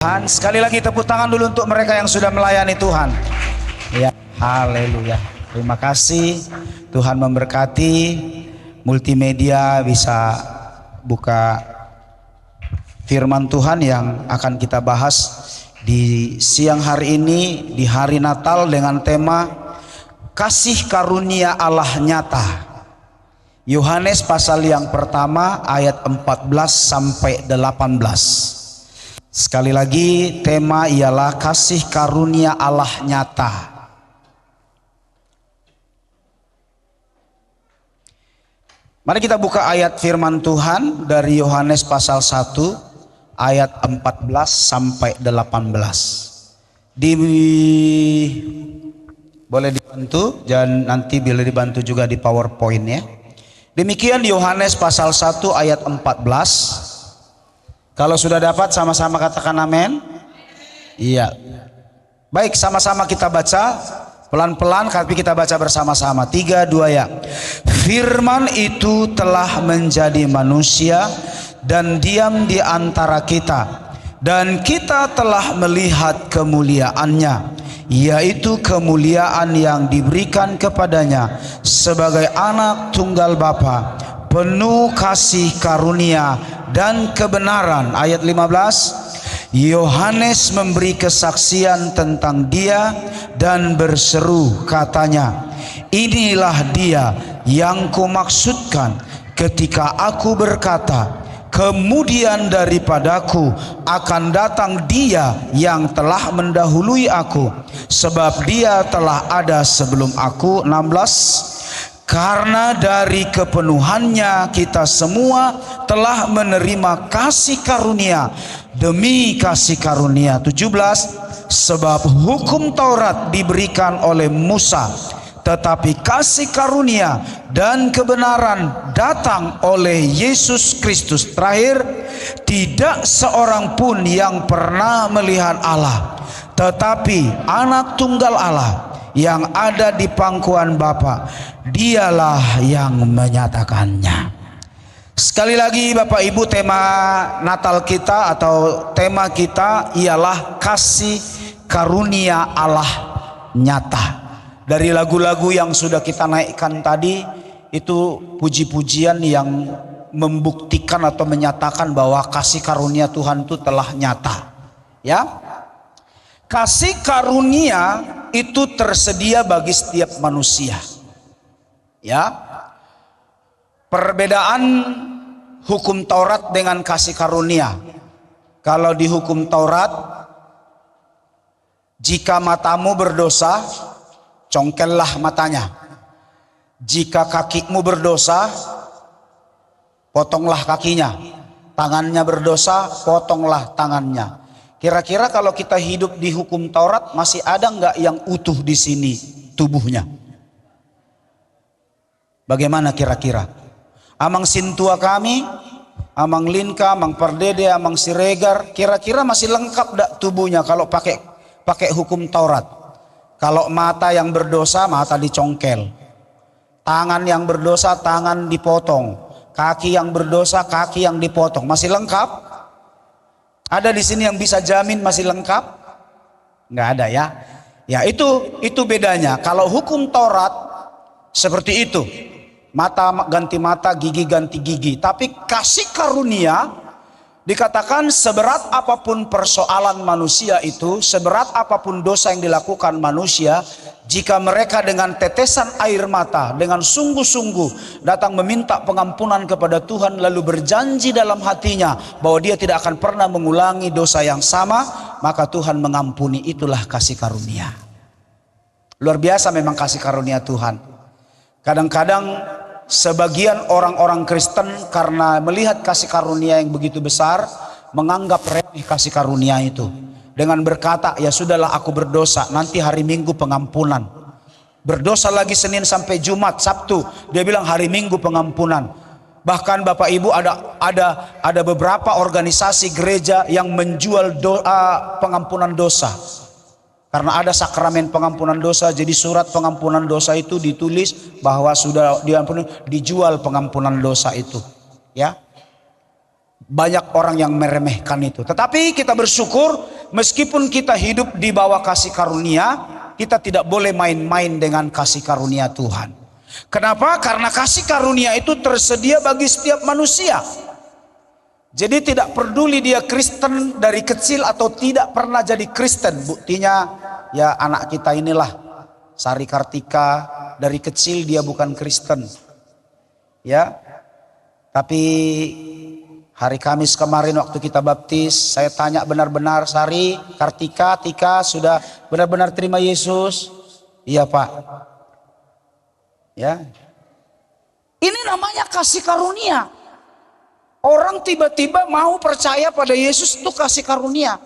Tuhan, sekali lagi tepuk tangan dulu untuk mereka yang sudah melayani Tuhan. Ya, haleluya. Terima kasih. Tuhan memberkati. Multimedia bisa buka firman Tuhan yang akan kita bahas di siang hari ini, di hari Natal, dengan tema kasih karunia Allah nyata. Yohanes pasal yang pertama ayat 14 sampai 18. Sekali lagi tema ialah kasih karunia Allah nyata. Mari kita buka ayat firman Tuhan dari Yohanes pasal 1 ayat 14 sampai 18. Boleh dibantu dan nanti boleh dibantu juga di PowerPoint ya. Demikian Yohanes pasal 1 ayat 14. Kalau sudah dapat sama-sama katakan amin. Iya. Baik, sama-sama kita baca pelan-pelan, tapi kita baca bersama-sama. 3, 2 ya. Firman itu telah menjadi manusia dan diam di antara kita, dan kita telah melihat kemuliaannya, yaitu kemuliaan yang diberikan kepadanya sebagai anak tunggal Bapa, penuh kasih karunia dan kebenaran. Ayat 15, Yohanes memberi kesaksian tentang dia dan berseru katanya, inilah dia yang kumaksudkan ketika aku berkata, kemudian daripadaku akan datang dia yang telah mendahului aku, sebab dia telah ada sebelum aku. 16, karena dari kepenuhannya kita semua telah menerima kasih karunia demi kasih karunia. 17, sebab hukum Taurat diberikan oleh Musa, tetapi kasih karunia dan kebenaran datang oleh Yesus Kristus. Terakhir, tidak seorang pun yang pernah melihat Allah, tetapi anak tunggal Allah yang ada di pangkuan Bapa, dialah yang menyatakannya. Sekali lagi Bapak Ibu, tema Natal kita atau tema kita ialah kasih karunia Allah nyata. Dari lagu-lagu yang sudah kita naikkan tadi, itu puji-pujian yang membuktikan atau menyatakan bahwa kasih karunia Tuhan itu telah nyata. Ya, kasih karunia itu tersedia bagi setiap manusia. Ya, perbedaan hukum Taurat dengan kasih karunia. Kalau di hukum Taurat, jika matamu berdosa, congkellah matanya. Jika kakimu berdosa, potonglah kakinya. Tangannya berdosa, potonglah tangannya. Kira-kira kalau kita hidup di hukum Taurat, masih ada nggak yang utuh di sini tubuhnya? Bagaimana kira-kira? Amang Sintua kami, Amang Linka, Amang Pardede, Amang Siregar, kira-kira masih lengkap nggak tubuhnya kalau pakai hukum Taurat? Kalau mata yang berdosa, mata dicongkel. Tangan yang berdosa, tangan dipotong. Kaki yang berdosa, kaki yang dipotong. Masih lengkap? Ada di sini yang bisa jamin masih lengkap? Nggak ada ya. Ya, itu bedanya. Kalau hukum Taurat seperti itu, mata ganti mata, gigi ganti gigi. Tapi kasih karunia dikatakan seberat apapun persoalan manusia itu, seberat apapun dosa yang dilakukan manusia, jika mereka dengan tetesan air mata, dengan sungguh-sungguh datang meminta pengampunan kepada Tuhan, lalu berjanji dalam hatinya bahwa dia tidak akan pernah mengulangi dosa yang sama, maka Tuhan mengampuni. Itulah kasih karunia. Luar biasa memang kasih karunia Tuhan. Kadang-kadang sebagian orang-orang Kristen karena melihat kasih karunia yang begitu besar, menganggap remeh kasih karunia itu. Dengan berkata, ya sudahlah aku berdosa, nanti hari Minggu pengampunan. Berdosa lagi Senin sampai Jumat, Sabtu, dia bilang hari Minggu pengampunan. Bahkan Bapak Ibu ada beberapa organisasi gereja yang menjual pengampunan dosa. Karena ada sakramen pengampunan dosa, jadi surat pengampunan dosa itu ditulis bahwa sudah diampuni, dijual pengampunan dosa itu. Ya, Banyak orang yang meremehkan itu. Tetapi kita bersyukur meskipun kita hidup di bawah kasih karunia, kita tidak boleh main-main dengan kasih karunia Tuhan. Kenapa? Karena kasih karunia itu tersedia bagi setiap manusia. Jadi tidak peduli dia Kristen dari kecil atau tidak pernah jadi Kristen. Buktinya ya anak kita inilah, Sari Kartika, dari kecil dia bukan Kristen. Ya. Tapi hari Kamis kemarin waktu kita baptis, saya tanya benar-benar, Sari, Kartika, Tika sudah benar-benar terima Yesus? Iya Pak. Ya. Ini namanya kasih karunia. Orang tiba-tiba mau percaya pada Yesus itu kasih karunia.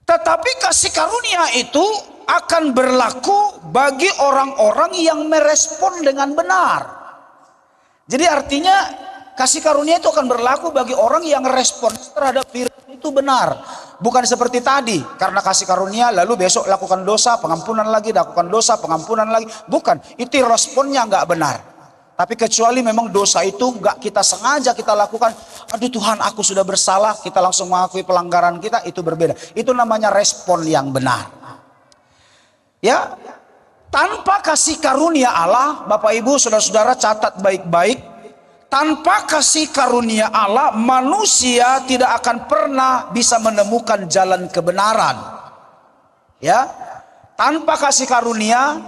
Tetapi kasih karunia itu akan berlaku bagi orang-orang yang merespon dengan benar. Jadi artinya kasih karunia itu akan berlaku bagi orang yang respon terhadap firman itu benar. Bukan seperti tadi, karena kasih karunia lalu besok lakukan dosa, pengampunan lagi, lakukan dosa, pengampunan lagi. Bukan, itu responnya nggak benar. Tapi kecuali memang dosa itu nggak kita sengaja kita lakukan, aduh Tuhan aku sudah bersalah, kita langsung mengakui pelanggaran kita, itu berbeda. Itu namanya respon yang benar. Ya, tanpa kasih karunia Allah, Bapak Ibu saudara-saudara catat baik-baik, tanpa kasih karunia Allah manusia tidak akan pernah bisa menemukan jalan kebenaran. Ya, tanpa kasih karunia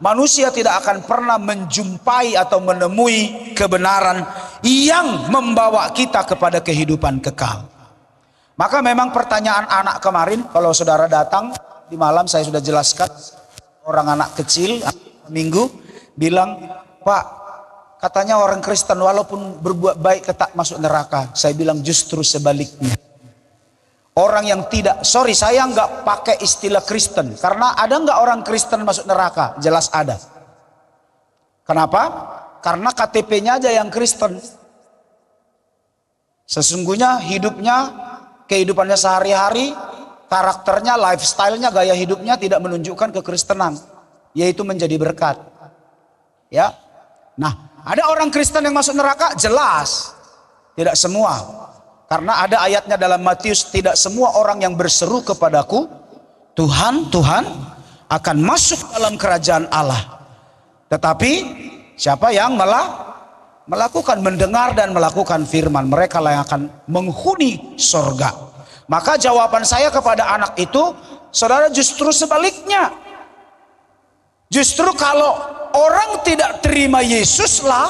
manusia tidak akan pernah menjumpai atau menemui kebenaran yang membawa kita kepada kehidupan kekal. Maka memang pertanyaan anak kemarin, kalau saudara datang di malam saya sudah jelaskan, orang anak kecil minggu bilang, Pak, katanya orang Kristen walaupun berbuat baik tetap masuk neraka. Saya bilang justru sebaliknya. Orang yang tidak, saya nggak pakai istilah Kristen, karena ada nggak orang Kristen masuk neraka? Jelas ada. Kenapa? Karena KTP-nya aja yang Kristen. Sesungguhnya hidupnya, kehidupannya sehari-hari, karakternya, lifestyle-nya, gaya hidupnya tidak menunjukkan kekristenan, yaitu menjadi berkat. Ya, nah ada orang Kristen yang masuk neraka, jelas, tidak semua. Karena ada ayatnya dalam Matius, tidak semua orang yang berseru kepadaku, Tuhan, Tuhan, akan masuk dalam kerajaan Allah. Tetapi siapa yang melakukan, mendengar dan melakukan firman, mereka lah yang akan menghuni sorga. Maka jawaban saya kepada anak itu, saudara, justru sebaliknya. Justru kalau orang tidak terima Yesus lah,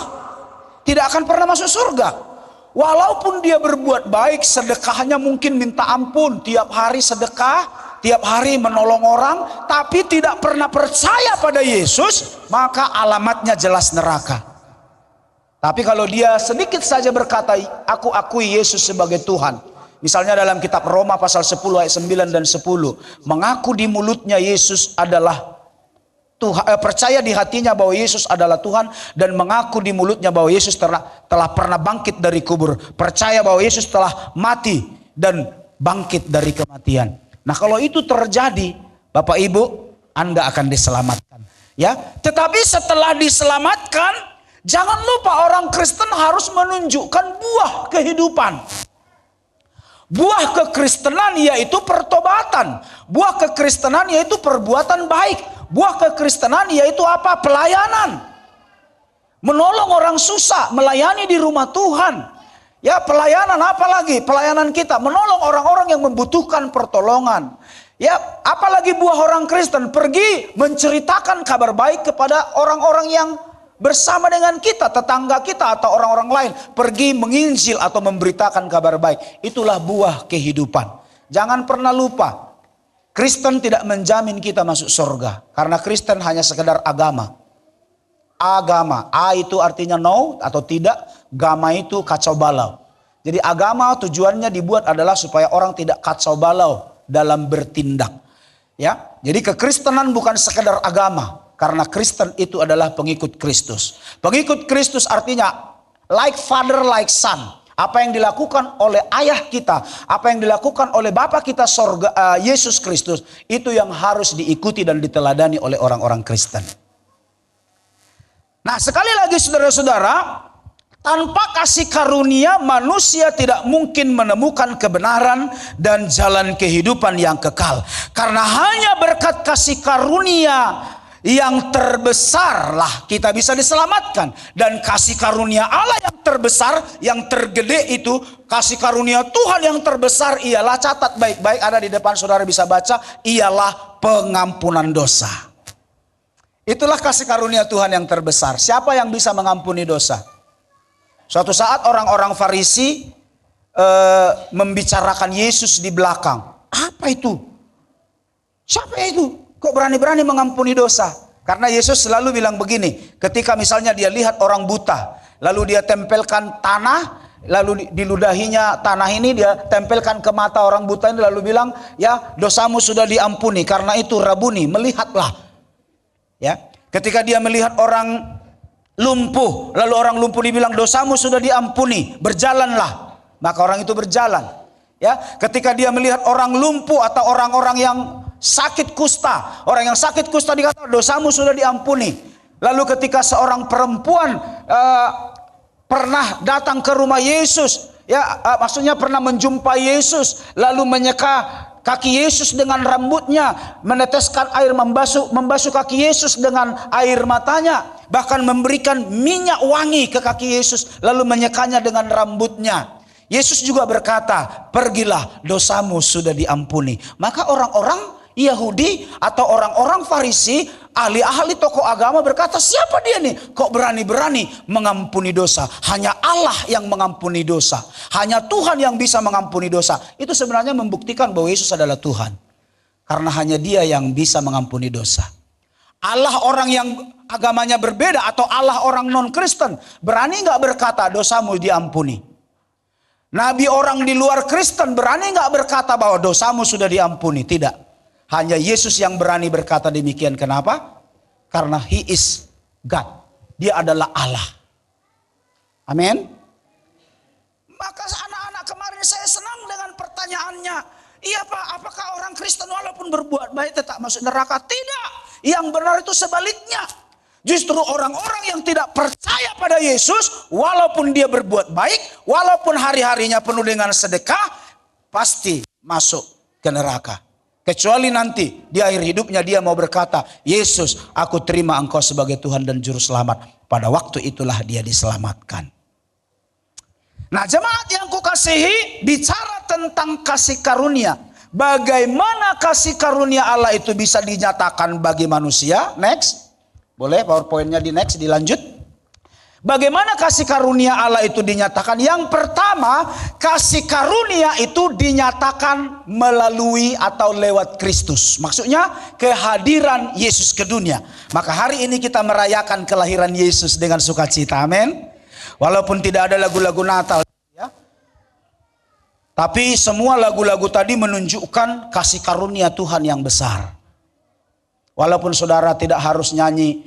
tidak akan pernah masuk surga. Walaupun dia berbuat baik, sedekahnya mungkin minta ampun, tiap hari sedekah, tiap hari menolong orang, tapi tidak pernah percaya pada Yesus, maka alamatnya jelas neraka. Tapi kalau dia sedikit saja berkata, aku akui Yesus sebagai Tuhan. Misalnya dalam kitab Roma pasal 10 ayat 9 dan 10, mengaku di mulutnya Yesus adalah Tuhan, percaya di hatinya bahwa Yesus adalah Tuhan, dan mengaku di mulutnya bahwa Yesus telah pernah bangkit dari kubur. Percaya bahwa Yesus telah mati dan bangkit dari kematian. Nah kalau itu terjadi, Bapak Ibu, Anda akan diselamatkan. Ya, tetapi setelah diselamatkan, jangan lupa orang Kristen harus menunjukkan buah kehidupan. Buah kekristenan yaitu pertobatan. Buah kekristenan yaitu perbuatan baik. Buah kekristenan yaitu apa? Pelayanan. Menolong orang susah, melayani di rumah Tuhan. Ya, pelayanan apa lagi? Pelayanan kita menolong orang-orang yang membutuhkan pertolongan. Ya, apalagi buah orang Kristen, pergi menceritakan kabar baik kepada orang-orang yang bersama dengan kita, tetangga kita atau orang-orang lain. Pergi menginjil atau memberitakan kabar baik. Itulah buah kehidupan. Jangan pernah lupa, Kristen tidak menjamin kita masuk surga. Karena Kristen hanya sekedar agama. Agama, A itu artinya no atau tidak, gama itu kacau balau. Jadi agama tujuannya dibuat adalah supaya orang tidak kacau balau dalam bertindak. Ya, jadi kekristenan bukan sekedar agama. Karena Kristen itu adalah pengikut Kristus. Pengikut Kristus artinya like father, like son. Apa yang dilakukan oleh ayah kita, apa yang dilakukan oleh Bapa kita sorga, Yesus Kristus, itu yang harus diikuti dan diteladani oleh orang-orang Kristen. Nah sekali lagi saudara-saudara, Tanpa kasih karunia manusia tidak mungkin menemukan kebenaran dan jalan kehidupan yang kekal. Karena hanya berkat kasih karunia yang terbesar lah kita bisa diselamatkan. Dan kasih karunia Allah yang terbesar, yang tergede itu, kasih karunia Tuhan yang terbesar ialah, catat baik-baik, ada di depan saudara bisa baca, ialah pengampunan dosa. Itulah kasih karunia Tuhan yang terbesar. Siapa yang bisa mengampuni dosa? Suatu saat orang-orang Farisi membicarakan Yesus di belakang. Apa itu? Siapa itu? Kok berani-berani mengampuni dosa? Karena Yesus selalu bilang begini, ketika misalnya dia lihat orang buta, lalu dia tempelkan tanah, lalu diludahinya tanah ini, dia tempelkan ke mata orang buta ini, lalu bilang, ya dosamu sudah diampuni. Karena itu Rabuni, melihatlah. Ya, ketika dia melihat orang lumpuh, lalu orang lumpuh dibilang dosamu sudah diampuni, berjalanlah. Maka orang itu berjalan. Ya, ketika dia melihat orang lumpuh atau orang-orang yang sakit kusta, orang yang sakit kusta dikatakan dosamu sudah diampuni. Lalu ketika seorang perempuan pernah datang ke rumah Yesus, ya maksudnya pernah menjumpai Yesus, lalu menyeka kaki Yesus dengan rambutnya, meneteskan air, membasuh kaki Yesus dengan air matanya, bahkan memberikan minyak wangi ke kaki Yesus, lalu menyekanya dengan rambutnya. Yesus juga berkata, pergilah, dosamu sudah diampuni. Maka orang-orang Yahudi atau orang-orang Farisi, ahli-ahli tokoh agama berkata, siapa dia nih? Kok berani-berani mengampuni dosa? Hanya Allah yang mengampuni dosa. Hanya Tuhan yang bisa mengampuni dosa. Itu sebenarnya membuktikan bahwa Yesus adalah Tuhan. Karena hanya Dia yang bisa mengampuni dosa. Allah orang yang agamanya berbeda atau Allah orang non-Kristen berani nggak berkata dosamu diampuni? Nabi orang di luar Kristen berani nggak berkata bahwa dosamu sudah diampuni? Tidak. Hanya Yesus yang berani berkata demikian. Kenapa? Karena He is God. Dia adalah Allah. Amin. Maka anak-anak kemarin saya senang dengan pertanyaannya. Iya Pak, apakah orang Kristen walaupun berbuat baik tetap masuk neraka? Tidak. Yang benar itu sebaliknya. Justru orang-orang yang tidak percaya pada Yesus, walaupun dia berbuat baik, walaupun hari-harinya penuh dengan sedekah, pasti masuk ke neraka. Kecuali nanti di akhir hidupnya dia mau berkata, Yesus, aku terima Engkau sebagai Tuhan dan Juru Selamat. Pada waktu itulah dia diselamatkan. Nah, jemaat yang kukasihi, bicara tentang kasih karunia. Bagaimana kasih karunia Allah itu bisa dinyatakan bagi manusia? Next. Boleh PowerPoint-nya di next, dilanjut. Bagaimana kasih karunia Allah itu dinyatakan? Yang pertama, kasih karunia itu dinyatakan melalui atau lewat Kristus. Maksudnya kehadiran Yesus ke dunia. Maka hari ini kita merayakan kelahiran Yesus dengan sukacita. Amin. Walaupun tidak ada lagu-lagu Natal, ya. Tapi semua lagu-lagu tadi menunjukkan kasih karunia Tuhan yang besar. Walaupun saudara tidak harus nyanyi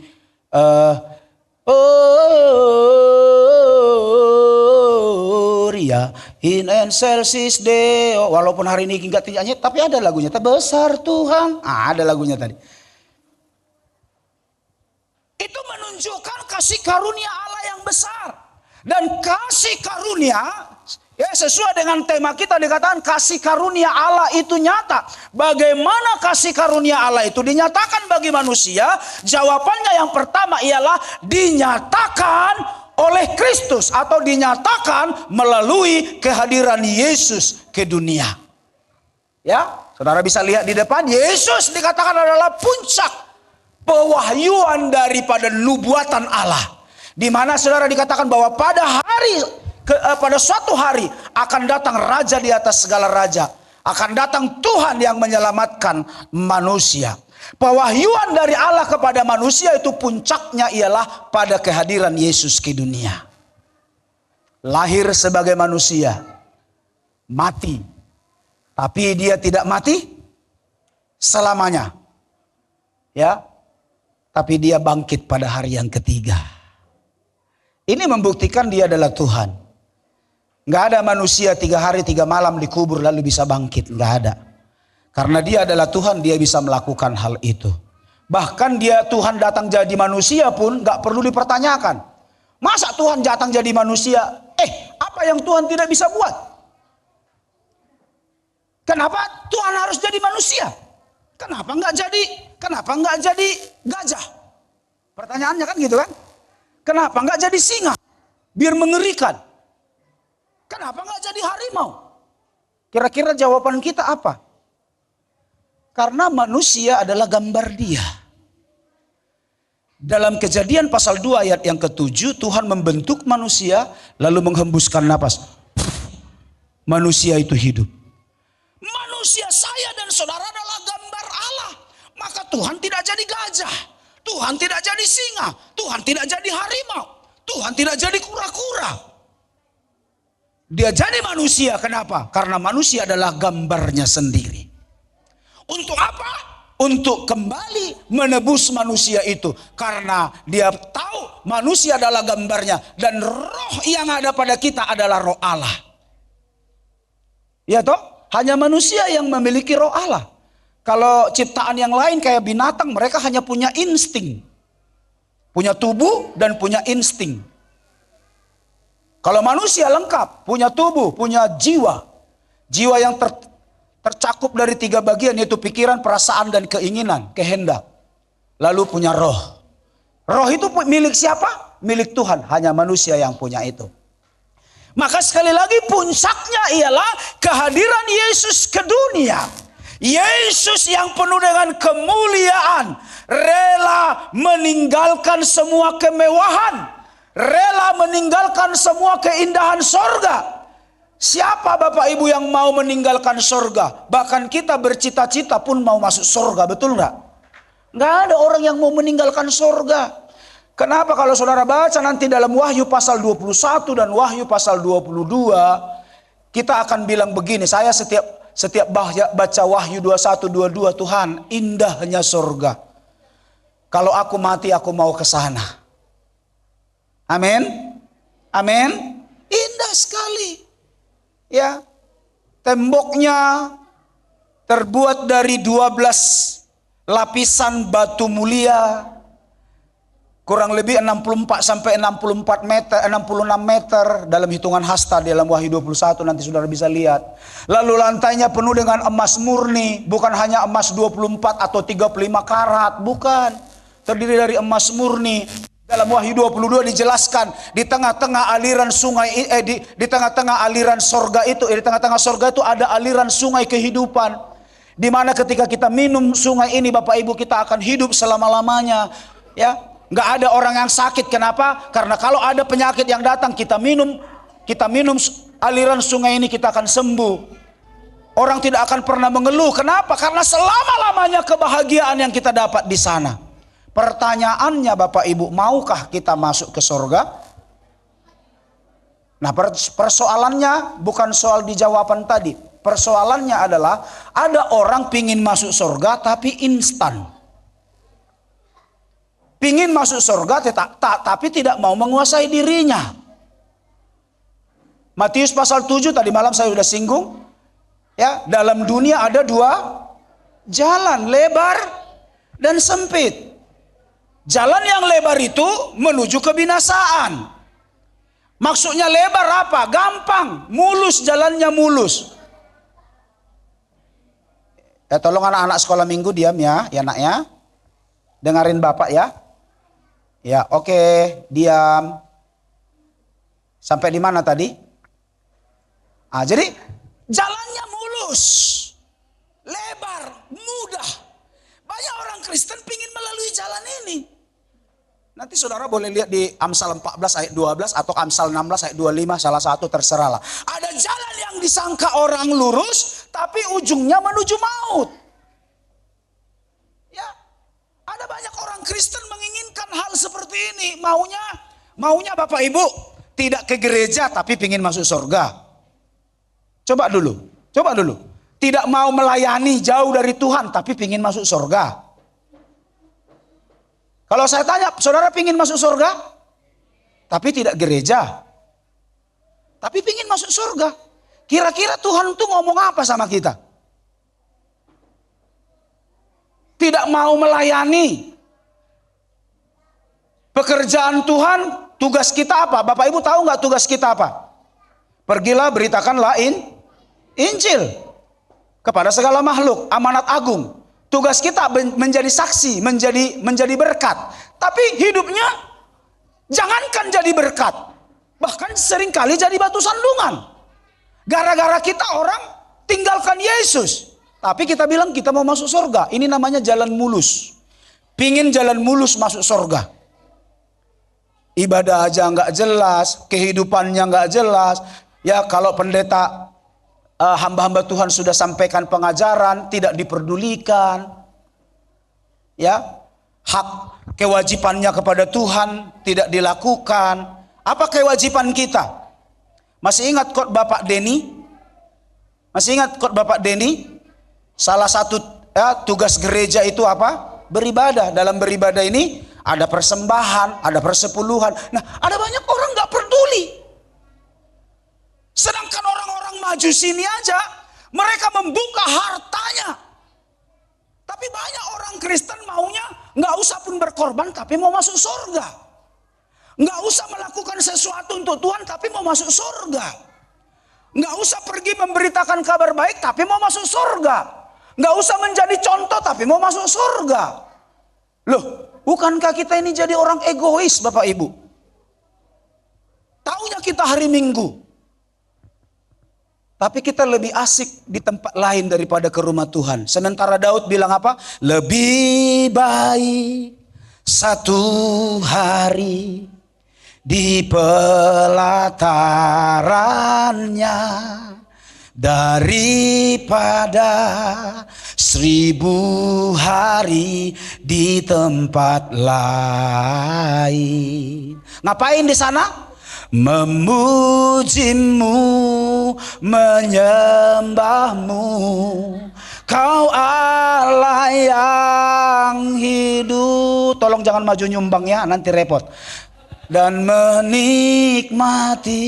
Ria in excelsis Deo. Walaupun hari ini enggak nyanyi, tapi ada lagunya. Terbesar Tuhan. Ada lagunya tadi. Itu menunjukkan kasih karunia Allah yang besar. Dan kasih karunia, ya sesuai dengan tema kita dikatakan kasih karunia Allah itu nyata. Bagaimana kasih karunia Allah itu dinyatakan bagi manusia? Jawabannya yang pertama ialah dinyatakan oleh Kristus atau dinyatakan melalui kehadiran Yesus ke dunia. Ya, saudara bisa lihat di depan, Yesus dikatakan adalah puncak pewahyuan daripada nubuatan Allah. Di mana saudara dikatakan bahwa pada suatu hari akan datang raja di atas segala raja. Akan datang Tuhan yang menyelamatkan manusia. Pewahyuan dari Allah kepada manusia itu puncaknya ialah pada kehadiran Yesus ke dunia. Lahir sebagai manusia, mati. Tapi dia tidak mati selamanya. Ya. Tapi dia bangkit pada hari yang ketiga. Ini membuktikan dia adalah Tuhan. Nggak ada manusia 3 hari 3 malam dikubur lalu bisa bangkit. Nggak ada. Karena dia adalah Tuhan, dia bisa melakukan hal itu. Bahkan dia Tuhan datang jadi manusia pun nggak perlu dipertanyakan. Masa Tuhan datang jadi manusia? Apa yang Tuhan tidak bisa buat? Kenapa Tuhan harus jadi manusia? Kenapa nggak jadi gajah? Pertanyaannya kan gitu kan? Kenapa nggak jadi singa? Biar mengerikan. Kenapa nggak jadi harimau? Kira-kira jawaban kita apa? Karena manusia adalah gambar Dia. Dalam Kejadian pasal 2 ayat yang ke-7, Tuhan membentuk manusia lalu menghembuskan napas. Manusia itu hidup. Manusia, saya dan saudara adalah gambar Allah. Maka Tuhan tidak jadi gajah. Tuhan tidak jadi singa. Tuhan tidak jadi harimau. Tuhan tidak jadi kura-kura. Dia jadi manusia. Kenapa? Karena manusia adalah gambarnya sendiri. Untuk apa? Untuk kembali menebus manusia itu. Karena dia tahu manusia adalah gambarnya. Dan roh yang ada pada kita adalah roh Allah. Ya toh? Hanya manusia yang memiliki roh Allah. Kalau ciptaan yang lain kayak binatang, mereka hanya punya insting. Punya tubuh dan punya insting. Kalau manusia lengkap, punya tubuh, punya jiwa. Jiwa yang tercakup dari 3 bagian, yaitu pikiran, perasaan, dan keinginan, kehendak. Lalu punya roh. Roh itu milik siapa? Milik Tuhan. Hanya manusia yang punya itu. Maka sekali lagi puncaknya ialah kehadiran Yesus ke dunia. Yesus yang penuh dengan kemuliaan, rela meninggalkan semua kemewahan, rela meninggalkan semua keindahan sorga. Siapa Bapak Ibu yang mau meninggalkan sorga? Bahkan kita bercita-cita pun mau masuk sorga, betul nggak? Nggak ada orang yang mau meninggalkan sorga. Kenapa? Kalau saudara baca nanti dalam Wahyu pasal 21 dan Wahyu pasal 22, kita akan bilang begini, saya setiap baca Wahyu 21, 22, Tuhan, indahnya sorga. Kalau aku mati, aku mau ke sana. Amin. Amin. Indah sekali. Ya. Temboknya terbuat dari 12 lapisan batu mulia. Kurang lebih 64 sampai 64 meter, 66 meter dalam hitungan hasta dalam Wahyu 21, nanti saudara bisa lihat. Lalu lantainya penuh dengan emas murni, bukan hanya emas 24 atau 35 karat, bukan. Terdiri dari emas murni. Dalam Wahyu 22 dijelaskan di tengah-tengah aliran sungai di tengah-tengah aliran sorga itu, di tengah-tengah sorga itu ada aliran sungai kehidupan. Di mana ketika kita minum sungai ini Bapak Ibu, kita akan hidup selama-lamanya, ya. Nggak ada orang yang sakit. Kenapa? Karena kalau ada penyakit yang datang, kita minum aliran sungai ini, kita akan sembuh. Orang tidak akan pernah mengeluh. Kenapa? Karena selama-lamanya kebahagiaan yang kita dapat di sana. Pertanyaannya Bapak Ibu, maukah kita masuk ke sorga? Nah, persoalannya bukan soal di jawaban tadi. Persoalannya adalah ada orang pingin masuk sorga tapi instan. Pingin masuk surga tapi tidak mau menguasai dirinya. Matius pasal 7 tadi malam saya sudah singgung. Ya, dalam dunia ada 2 jalan, lebar dan sempit. Jalan yang lebar itu menuju kebinasaan. Maksudnya lebar apa? Gampang, mulus, jalannya mulus. Ya, tolong anak-anak sekolah minggu diam ya, ya nak ya. Dengarin Bapak ya. Ya, oke, diam. Sampai di mana tadi? Jadi jalannya mulus, lebar, mudah. Banyak orang Kristen pingin melalui jalan ini. Nanti saudara boleh lihat di Amsal 14 ayat 12 atau Amsal 16 ayat 25, salah satu terserahlah. Ada jalan yang disangka orang lurus, tapi ujungnya menuju maut. Ada banyak orang Kristen menginginkan hal seperti ini. Maunya Bapak Ibu tidak ke gereja tapi pingin masuk surga. Coba dulu. Tidak mau melayani, jauh dari Tuhan tapi pingin masuk surga. Kalau saya tanya, saudara pingin masuk surga? Tapi tidak gereja. Tapi pingin masuk surga. Kira-kira Tuhan itu ngomong apa sama kita? Tidak mau melayani. Pekerjaan Tuhan tugas kita apa? Bapak Ibu tahu nggak tugas kita apa? Pergilah beritakanlah Injil kepada segala makhluk, amanat agung. Tugas kita menjadi saksi, menjadi berkat. Tapi hidupnya jangankan jadi berkat, bahkan seringkali jadi batu sandungan. Gara-gara kita orang tinggalkan Yesus, tapi kita bilang kita mau masuk surga. Ini namanya jalan mulus. Pingin jalan mulus masuk surga. Ibadah aja nggak jelas, kehidupannya nggak jelas. Ya kalau pendeta hamba-hamba Tuhan sudah sampaikan pengajaran, tidak diperdulikan. Ya, hak kewajibannya kepada Tuhan tidak dilakukan. Apa kewajiban kita? Masih ingat khotbah Bapak Denny? Masih ingat khotbah Bapak Denny? Salah satu tugas gereja itu apa? Beribadah. Dalam beribadah ini ada persembahan, ada persepuluhan. Nah, ada banyak orang nggak peduli. Sedangkan orang-orang maju sini aja, mereka membuka hartanya. Tapi banyak orang Kristen maunya nggak usah pun berkorban, tapi mau masuk surga. Nggak usah melakukan sesuatu untuk Tuhan, tapi mau masuk surga. Nggak usah pergi memberitakan kabar baik, tapi mau masuk surga. Nggak usah menjadi contoh, tapi mau masuk surga. Loh, bukankah kita ini jadi orang egois, Bapak Ibu? Taunya kita hari Minggu. Tapi kita lebih asik di tempat lain daripada ke rumah Tuhan. Sementara Daud bilang apa? Lebih baik satu hari di pelatarannya daripada 1000 hari di tempat lain. Ngapain di sana? Memujimu, menyembahmu, Kau Allah yang hidup. Tolong jangan maju nyumbang ya, nanti repot. Dan menikmati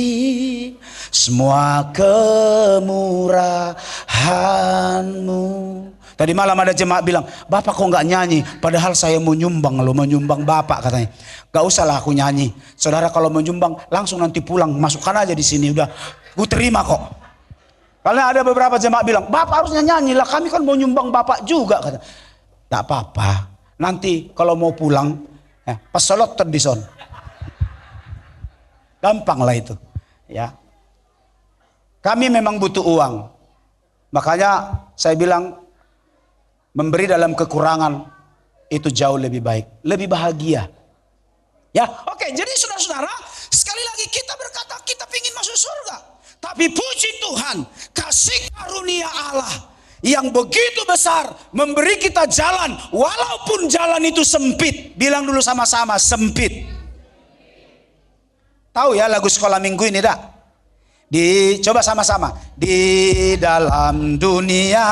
semua kemurahan-Mu. Tadi malam ada jemaat bilang, Bapak kok nggak nyanyi? Padahal saya mau nyumbang loh, mau nyumbang Bapak katanya. Gak usahlah aku nyanyi. Saudara kalau mau nyumbang langsung nanti pulang, masukkan aja di sini udah. Gue terima kok. Karena ada beberapa jemaat bilang, Bapak harusnya nyanyi lah, kami kan mau nyumbang Bapak juga kata. Tak apa-apa. Nanti kalau mau pulang, pas sholat terdison. Gampang lah itu. Ya. Kami memang butuh uang. Makanya saya bilang, memberi dalam kekurangan itu jauh lebih baik, lebih bahagia. Ya, oke. Jadi saudara-saudara, sekali lagi kita berkata kita ingin masuk surga. Tapi puji Tuhan, kasih karunia Allah yang begitu besar memberi kita jalan, walaupun jalan itu sempit. Bilang dulu sama-sama, sempit. Tahu ya lagu sekolah minggu ini dah? Coba sama-sama. Di dalam dunia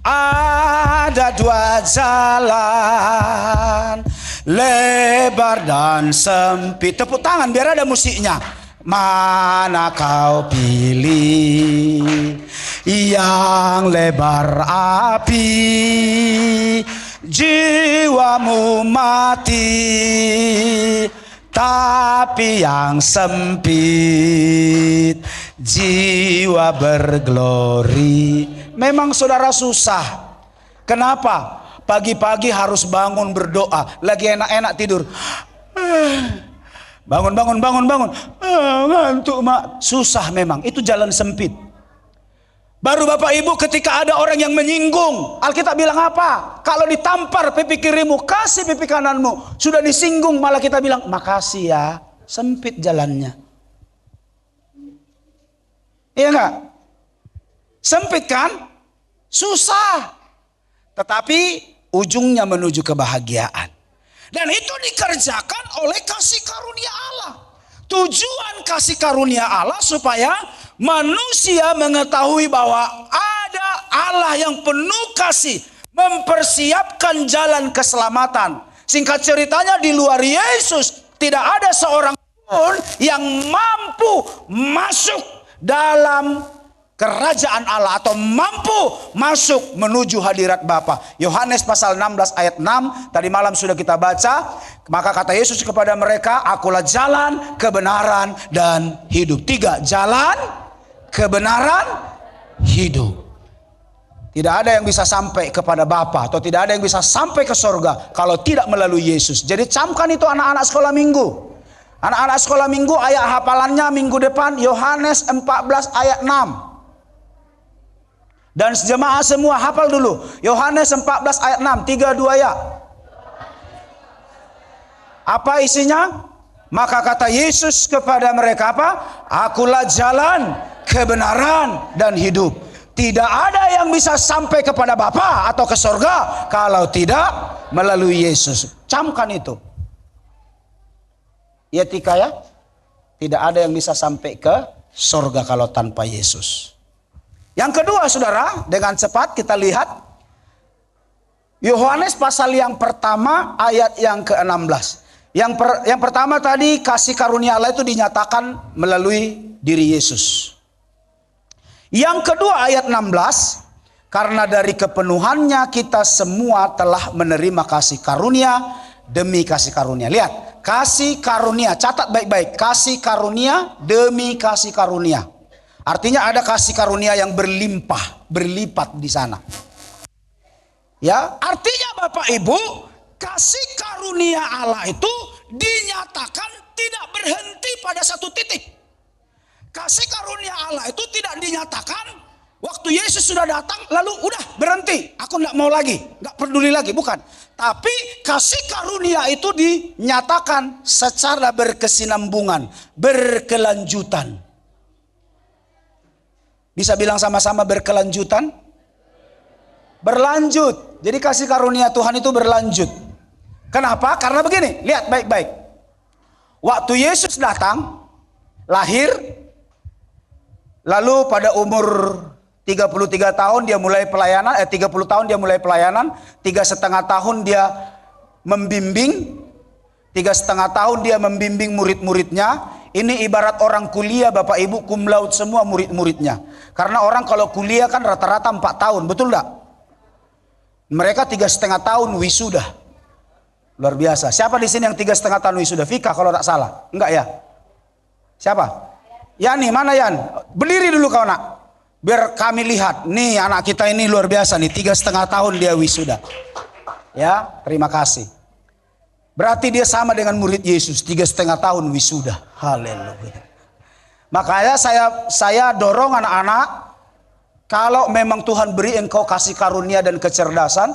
ada 2 jalan, lebar dan sempit. Tepuk tangan biar ada musiknya. Mana kau pilih? Yang lebar api, jiwamu mati. Tapi yang sempit, jiwa berglori. Memang saudara susah. Kenapa? Pagi-pagi harus bangun berdoa. Lagi enak-enak tidur. Bangun. Ngantuk mak. Susah memang. Itu jalan sempit. Baru Bapak Ibu ketika ada orang yang menyinggung, Alkitab bilang apa? Kalau ditampar pipi kirimu, kasih pipi kananmu. Sudah disinggung malah kita bilang, makasih ya. Sempit jalannya. Iya enggak? Sempit kan? Susah. Tetapi ujungnya menuju kebahagiaan. Dan itu dikerjakan oleh kasih karunia Allah. Tujuan kasih karunia Allah supaya manusia mengetahui bahwa ada Allah yang penuh kasih, mempersiapkan jalan keselamatan. Singkat ceritanya, di luar Yesus tidak ada seorang pun yang mampu masuk dalam kerajaan Allah atau mampu masuk menuju hadirat Bapa. Yohanes pasal 16 ayat 6 tadi malam sudah kita baca. Maka kata Yesus kepada mereka, akulah jalan, kebenaran, dan hidup. 3, jalan, kebenaran, hidup. Tidak ada yang bisa sampai kepada Bapa atau tidak ada yang bisa sampai ke sorga kalau tidak melalui Yesus. Jadi camkan itu anak-anak sekolah minggu. Anak-anak sekolah minggu ayat hafalannya minggu depan Yohanes 14 ayat 6. Dan jemaah semua hafal dulu. Yohanes 14 ayat 6, 3-2 ya. Apa isinya? Maka kata Yesus kepada mereka apa? Akulah jalan, kebenaran, dan hidup. Tidak ada yang bisa sampai kepada Bapa atau ke sorga kalau tidak melalui Yesus. Camkan itu. Ya Tika ya, tidak ada yang bisa sampai ke sorga kalau tanpa Yesus. Yang kedua saudara, dengan cepat kita lihat Yohanes pasal yang pertama ayat yang ke-16. Yang pertama tadi kasih karunia Allah itu dinyatakan melalui diri Yesus. Yang kedua ayat 16, karena dari kepenuhannya kita semua telah menerima kasih karunia demi kasih karunia. Lihat, kasih karunia, catat baik-baik, kasih karunia demi kasih karunia. Artinya ada kasih karunia yang berlimpah, berlipat di sana. Ya, artinya Bapak Ibu, kasih karunia Allah itu dinyatakan tidak berhenti pada satu titik. Kasih karunia Allah itu tidak dinyatakan waktu Yesus sudah datang lalu udah berhenti, aku enggak mau lagi, enggak peduli lagi, bukan. Tapi kasih karunia itu dinyatakan secara berkesinambungan, berkelanjutan. Bisa bilang sama-sama berkelanjutan? Berlanjut. Jadi kasih karunia Tuhan itu berlanjut. Kenapa? Karena begini, lihat baik-baik. Waktu Yesus datang, lahir, lalu pada umur 33 tahun dia mulai pelayanan, 30 tahun dia mulai pelayanan, 3,5 tahun dia membimbing, 3,5 tahun dia membimbing murid-muridnya. Ini ibarat orang kuliah Bapak Ibu, cum laude semua murid-muridnya. Karena orang kalau kuliah kan rata-rata 4 tahun, betul enggak? Mereka 3,5 tahun wisuda. Luar biasa. Siapa di sini yang 3,5 tahun wisuda? Fika kalau tak salah. Enggak ya? Siapa? Yani, mana Yan? Berdiri dulu kau nak. Biar kami lihat. Nih anak kita ini luar biasa nih. 3,5 tahun dia wisuda. Ya, terima kasih. Berarti dia sama dengan murid Yesus. 3,5 tahun wisuda. Haleluya. Makanya saya dorong anak-anak. Kalau memang Tuhan beri engkau kasih karunia dan kecerdasan,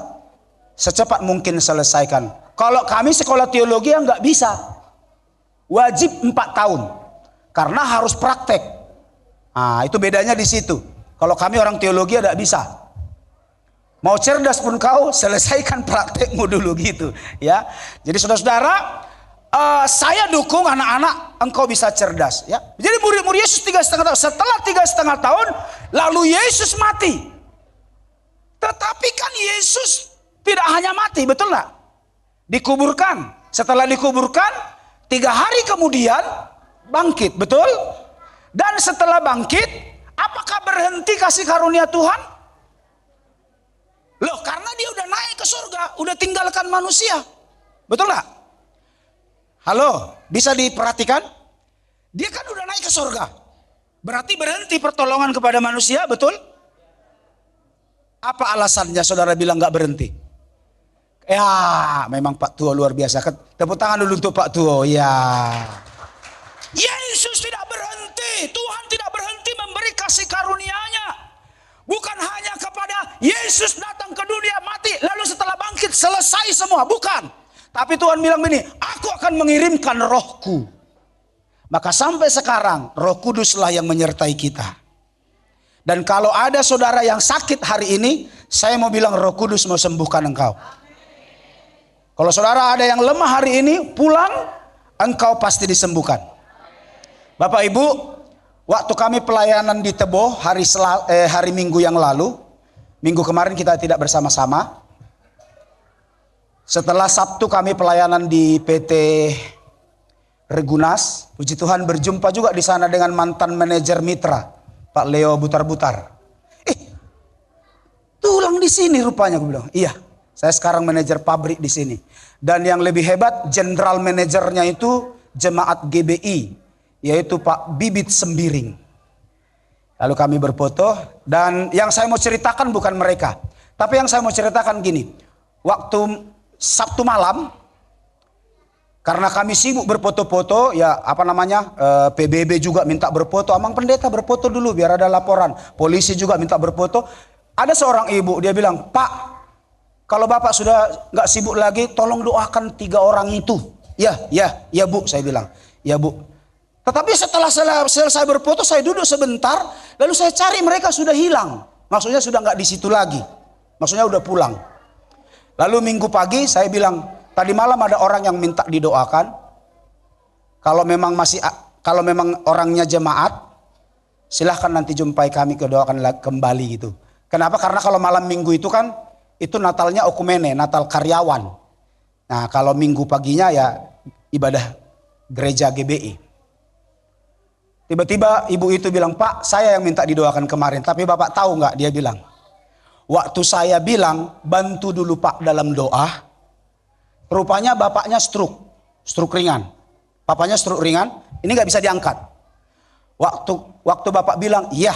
secepat mungkin selesaikan. Kalau kami sekolah teologi nggak bisa. Wajib 4 tahun. Karena harus praktek. Nah, itu bedanya di situ. Kalau kami orang teologi tidak bisa. Mau cerdas pun kau, selesaikan praktekmu dulu gitu. Ya. Jadi saudara-saudara, saya dukung anak-anak engkau bisa cerdas. Ya. Jadi murid-murid Yesus 3,5 tahun. Setelah 3,5 tahun, lalu Yesus mati. Tetapi kan Yesus tidak hanya mati, betul nggak? Dikuburkan. Setelah dikuburkan, 3 hari kemudian bangkit, betul? Dan setelah bangkit, apakah berhenti kasih karunia Tuhan? Loh, karena dia udah naik ke surga, udah tinggalkan manusia. Betul nggak? Halo, bisa diperhatikan? Dia kan udah naik ke surga. Berarti berhenti pertolongan kepada manusia, betul? Apa alasannya saudara bilang nggak berhenti? Ya, memang Pak Tuo luar biasa. Tepuk tangan dulu untuk Pak Tuo. Ya. Yesus tidak berhenti. Tuhan tidak berhenti memberi kasih karunia-Nya. Bukan hanya kepada Yesus datang ke dunia mati, lalu setelah bangkit selesai semua. Bukan. Tapi Tuhan bilang begini, aku akan mengirimkan rohku. Maka sampai sekarang Roh Kuduslah yang menyertai kita. Dan kalau ada saudara yang sakit hari ini, saya mau bilang Roh Kudus mau sembuhkan engkau. Kalau saudara ada yang lemah hari ini, pulang, engkau pasti disembuhkan. Bapak Ibu, waktu kami pelayanan di Tebo hari Minggu yang lalu, minggu kemarin kita tidak bersama-sama. Setelah Sabtu kami pelayanan di PT Regunas, puji Tuhan berjumpa juga di sana dengan mantan manajer mitra Pak Leo Butar-Butar. Tulang di sini rupanya, aku bilang. Iya, saya sekarang manajer pabrik di sini. Dan yang lebih hebat, general manajernya itu jemaat GBI, yaitu Pak Bibit Sembiring. Lalu kami berfoto, dan yang saya mau ceritakan bukan mereka. Tapi yang saya mau ceritakan gini, waktu Sabtu malam, karena kami sibuk berfoto-foto, ya PBB juga minta berfoto, Amang Pendeta berfoto dulu biar ada laporan. Polisi juga minta berfoto. Ada seorang ibu, dia bilang, Pak, kalau Bapak sudah nggak sibuk lagi, tolong doakan 3 orang itu. Ya Bu, saya bilang. Ya Bu. Tetapi setelah selesai berfoto, saya duduk sebentar, lalu saya cari mereka sudah hilang. Maksudnya sudah nggak di situ lagi. Maksudnya udah pulang. Lalu minggu pagi saya bilang, tadi malam ada orang yang minta didoakan. Kalau memang orangnya jemaat, silahkan nanti jumpai kami doakan kembali gitu. Kenapa? Karena kalau malam minggu itu kan, itu Natalnya okumene, Natal karyawan. Nah kalau minggu paginya ya ibadah gereja GBI. Tiba-tiba ibu itu bilang, Pak, saya yang minta didoakan kemarin. Tapi Bapak tahu nggak? Dia bilang, waktu saya bilang bantu dulu Pak dalam doa, rupanya bapaknya stroke ringan. Bapaknya stroke ringan, ini nggak bisa diangkat. Waktu Bapak bilang, iya,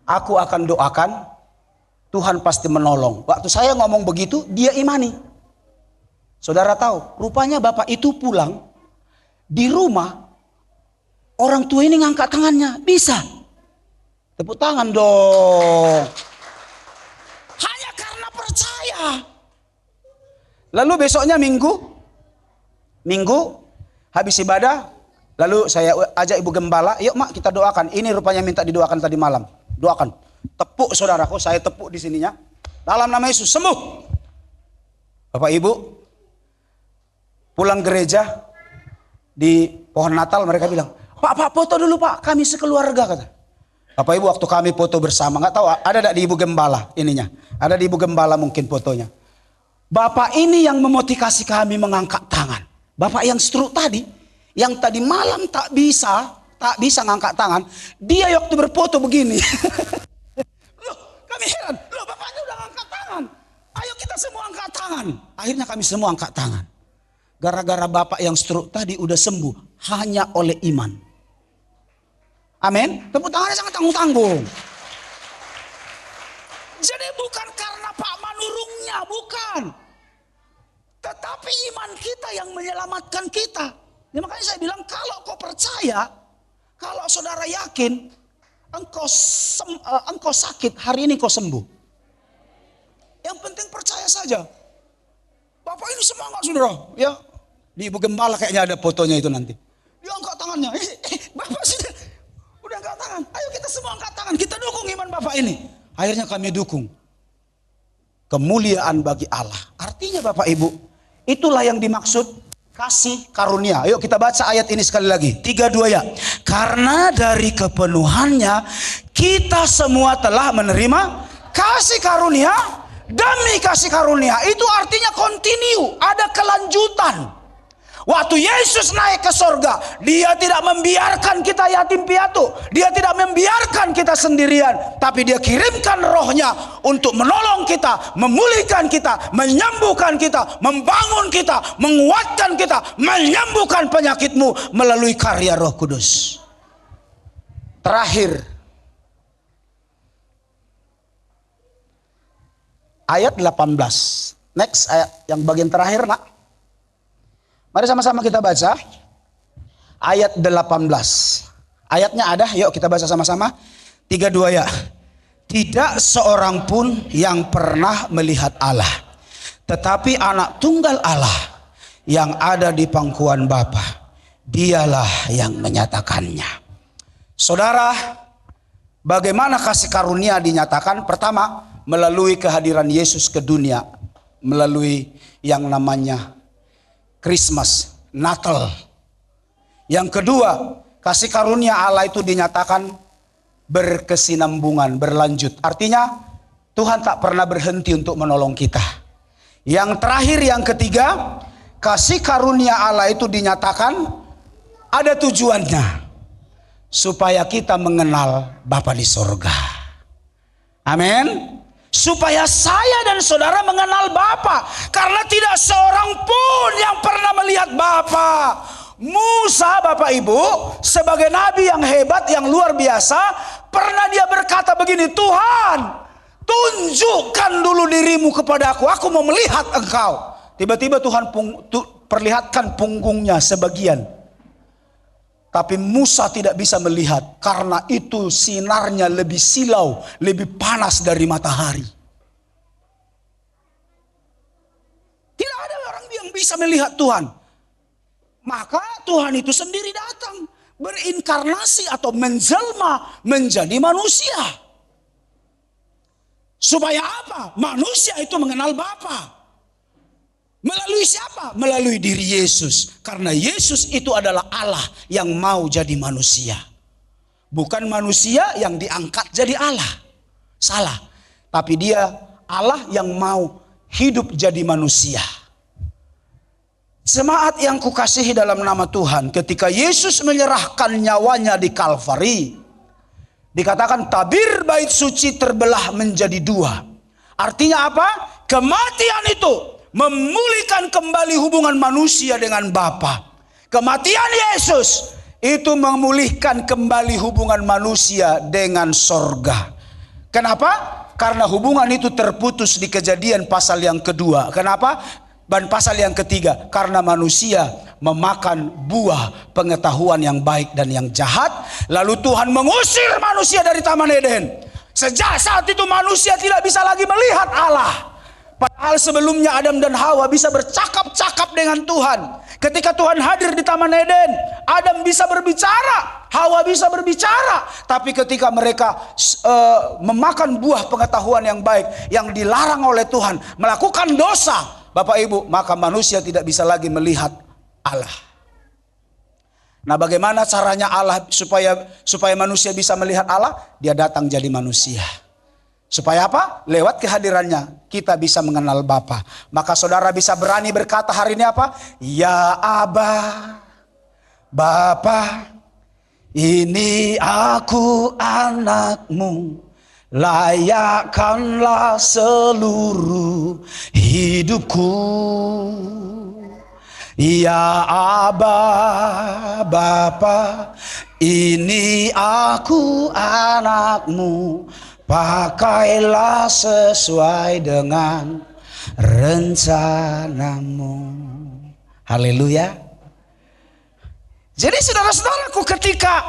aku akan doakan, Tuhan pasti menolong. Waktu saya ngomong begitu, dia imani. Saudara tahu, rupanya Bapak itu pulang, di rumah, orang tua ini ngangkat tangannya, bisa. Tepuk tangan dong. Hanya karena percaya. Lalu besoknya minggu habis ibadah, lalu saya ajak ibu gembala, yuk mak kita doakan. Ini rupanya minta didoakan tadi malam. Doakan. Tepuk saudaraku, saya tepuk di sininya. Dalam nama Yesus sembuh. Bapak Ibu pulang gereja di pohon Natal mereka bilang, Pak foto dulu Pak, kami sekeluarga kata. Bapak Ibu waktu kami foto bersama, nggak tahu ada tidak di ibu gembala ininya. Ada di ibu gembala mungkin fotonya. Bapak ini yang memotivasi kami mengangkat tangan. Bapak yang stroke tadi, yang tadi malam tak bisa ngangkat tangan, dia waktu berfoto begini. Loh, kami heran, loh bapaknya udah ngangkat tangan. Ayo kita semua angkat tangan. Akhirnya kami semua angkat tangan. Gara-gara bapak yang stroke tadi udah sembuh hanya oleh iman. Amin. Tepuk tangannya sangat tanggung-tanggung. Jadi bukan karena Pak Manurungnya, bukan. Tetapi iman kita yang menyelamatkan kita. Ya, makanya saya bilang kalau kau percaya, kalau saudara yakin, engkau sakit, hari ini kau sembuh. Yang penting percaya saja. Bapak ini semangat saudara. Ya, di ibu gembala kayaknya ada fotonya itu nanti. Dia angkat tangannya. Bapak sudah angkat tangan. Ayo kita semua angkat tangan. Kita dukung iman Bapak ini. Akhirnya kami dukung. Kemuliaan bagi Allah. Artinya Bapak Ibu, itulah yang dimaksud kasih karunia. Yuk kita baca ayat ini sekali lagi. 3-2 ya. Karena dari kepenuhannya kita semua telah menerima kasih karunia demi kasih karunia. Itu artinya continue, ada kelanjutan. Waktu Yesus naik ke sorga, dia tidak membiarkan kita yatim piatu. Dia tidak membiarkan kita sendirian. Tapi dia kirimkan rohnya untuk menolong kita, memulihkan kita, menyembuhkan kita, membangun kita, menguatkan kita, menyembuhkan penyakitmu melalui karya Roh Kudus. Terakhir, ayat 18. Next ayat yang bagian terakhir nak. Mari sama-sama kita baca ayat 18. Ayatnya ada, yuk kita baca sama-sama. 3-2 ya. Tidak seorang pun yang pernah melihat Allah, tetapi anak tunggal Allah yang ada di pangkuan Bapa, dialah yang menyatakannya. Saudara, bagaimana kasih karunia dinyatakan? Pertama, melalui kehadiran Yesus ke dunia, melalui yang namanya Christmas, Natal. Yang kedua, kasih karunia Allah itu dinyatakan berkesinambungan, berlanjut. Artinya Tuhan tak pernah berhenti untuk menolong kita. Yang terakhir, yang ketiga, kasih karunia Allah itu dinyatakan ada tujuannya. supaya kita mengenal Bapa di sorga. Amin. Supaya saya dan saudara mengenal Bapa. Karena tidak seorang pun yang pernah melihat Bapa. Musa, Bapak Ibu, sebagai nabi yang hebat, yang luar biasa, pernah dia berkata begini, Tuhan, tunjukkan dulu dirimu kepada aku mau melihat engkau. Tiba-tiba Tuhan perlihatkan punggungnya sebagian. Tapi Musa tidak bisa melihat karena itu sinarnya lebih silau, lebih panas dari matahari. Tidak ada orang yang bisa melihat Tuhan. Maka Tuhan itu sendiri datang, berinkarnasi atau menjelma menjadi manusia. Supaya apa? Manusia itu mengenal Bapa. Melalui siapa? Melalui diri Yesus. Karena Yesus itu adalah Allah yang mau jadi manusia. Bukan manusia yang diangkat jadi Allah. Salah. Tapi dia Allah yang mau hidup jadi manusia. Jemaat yang kukasihi dalam nama Tuhan, ketika Yesus menyerahkan nyawanya di Kalvari, dikatakan tabir bait suci terbelah menjadi dua. Artinya apa? Kematian itu memulihkan kembali hubungan manusia dengan Bapa. Kematian Yesus itu memulihkan kembali hubungan manusia dengan sorga. Kenapa? Karena hubungan itu terputus di Kejadian pasal yang kedua. Kenapa? Dan pasal yang ketiga, karena manusia memakan buah pengetahuan yang baik dan yang jahat. Lalu Tuhan mengusir manusia dari Taman Eden. Sejak saat itu manusia tidak bisa lagi melihat Allah. Padahal sebelumnya Adam dan Hawa bisa bercakap-cakap dengan Tuhan. Ketika Tuhan hadir di Taman Eden, Adam bisa berbicara, Hawa bisa berbicara. Tapi ketika mereka memakan buah pengetahuan yang baik, yang dilarang oleh Tuhan, melakukan dosa, Bapak Ibu, maka manusia tidak bisa lagi melihat Allah. Nah, bagaimana caranya Allah supaya manusia bisa melihat Allah? Dia datang jadi manusia. Supaya apa? Lewat kehadirannya kita bisa mengenal Bapa. Maka saudara bisa berani berkata hari ini apa? Ya Aba, Bapa, ini aku anakmu. Layakkanlah seluruh hidupku. Ya Aba, Bapa, ini aku anakmu. Pakailah sesuai dengan rencanamu. Haleluya. Jadi saudara-saudaraku, ketika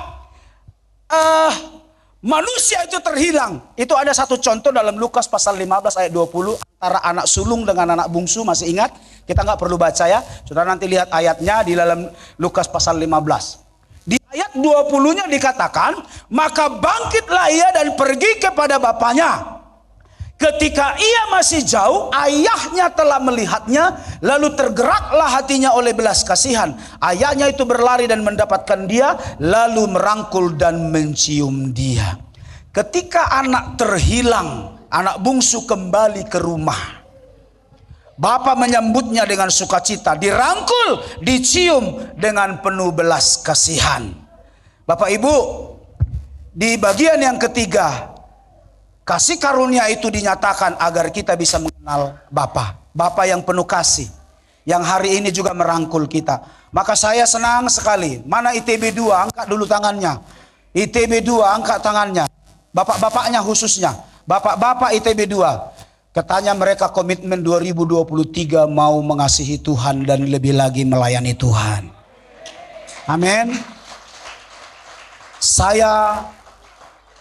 manusia itu terhilang, itu ada satu contoh dalam Lukas pasal 15 ayat 20 antara anak sulung dengan anak bungsu. Masih ingat? Kita nggak perlu baca ya. Saudara nanti lihat ayatnya di dalam Lukas pasal 15. Di ayat 20-nya dikatakan, maka bangkitlah ia dan pergi kepada bapaknya. Ketika ia masih jauh, ayahnya telah melihatnya, lalu tergeraklah hatinya oleh belas kasihan. Ayahnya itu berlari dan mendapatkan dia, lalu merangkul dan mencium dia. Ketika anak terhilang, anak bungsu kembali ke rumah. Bapa menyambutnya dengan sukacita, dirangkul, dicium dengan penuh belas kasihan. Bapak Ibu, di bagian yang ketiga, kasih karunia itu dinyatakan agar kita bisa mengenal Bapa. Bapa yang penuh kasih, yang hari ini juga merangkul kita. Maka saya senang sekali. Mana ITB 2? Angkat dulu tangannya. ITB 2, angkat tangannya. Bapak-bapaknya khususnya. Bapak-bapak ITB 2. Katanya mereka komitmen 2023 mau mengasihi Tuhan dan lebih lagi melayani Tuhan. Amin. Saya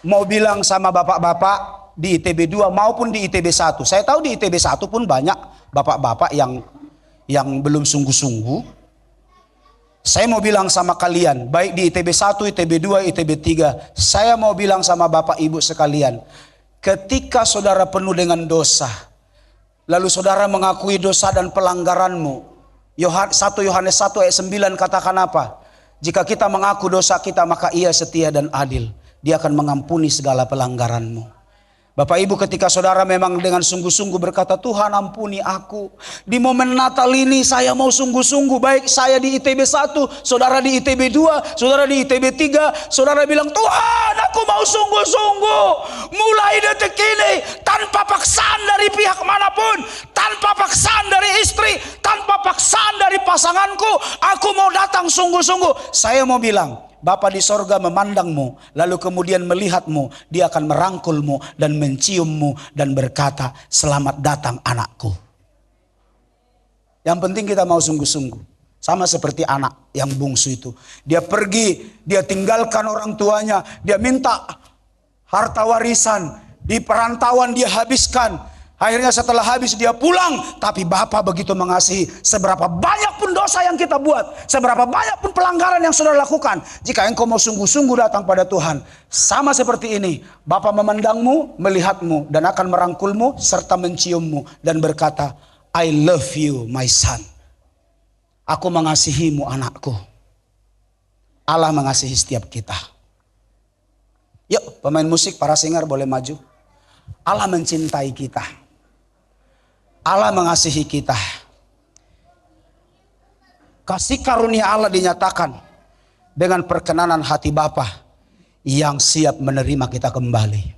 mau bilang sama bapak-bapak di ITB 2 maupun di ITB 1. Saya tahu di ITB 1 pun banyak bapak-bapak yang belum sungguh-sungguh. Saya mau bilang sama kalian, baik di ITB 1, ITB 2, ITB 3. Saya mau bilang sama bapak ibu sekalian, ketika saudara penuh dengan dosa, lalu saudara mengakui dosa dan pelanggaranmu. 1 Yohanes 1 ayat 9 katakan apa? Jika kita mengaku dosa kita, maka ia setia dan adil. Dia akan mengampuni segala pelanggaranmu. Bapak Ibu, ketika saudara memang dengan sungguh-sungguh berkata, Tuhan ampuni aku. Di momen Natal ini saya mau sungguh-sungguh. Baik saya di ITB 1, saudara di ITB 2, saudara di ITB 3. Saudara bilang, Tuhan aku mau sungguh-sungguh. Mulai detik ini tanpa paksaan dari pihak manapun. Tanpa paksaan dari istri. Tanpa paksaan dari pasanganku. Aku mau datang sungguh-sungguh. Saya mau bilang, Bapa di sorga memandangmu, lalu kemudian melihatmu, dia akan merangkulmu dan menciummu dan berkata, selamat datang anakku. Yang penting kita mau sungguh-sungguh. Sama seperti anak yang bungsu itu. Dia pergi, dia tinggalkan orang tuanya, dia minta harta warisan. Di perantauan dia habiskan. Akhirnya setelah habis dia pulang. Tapi Bapa begitu mengasihi. Seberapa banyak pun dosa yang kita buat, seberapa banyak pun pelanggaran yang saudara lakukan, jika engkau mau sungguh-sungguh datang pada Tuhan, sama seperti ini, Bapa memandangmu, melihatmu, dan akan merangkulmu serta menciummu dan berkata, I love you my son. Aku mengasihimu anakku. Allah mengasihi setiap kita. Yuk pemain musik, para singer boleh maju. Allah mencintai kita. Allah mengasihi kita. Kasih karunia Allah dinyatakan dengan perkenanan hati Bapa yang siap menerima kita kembali.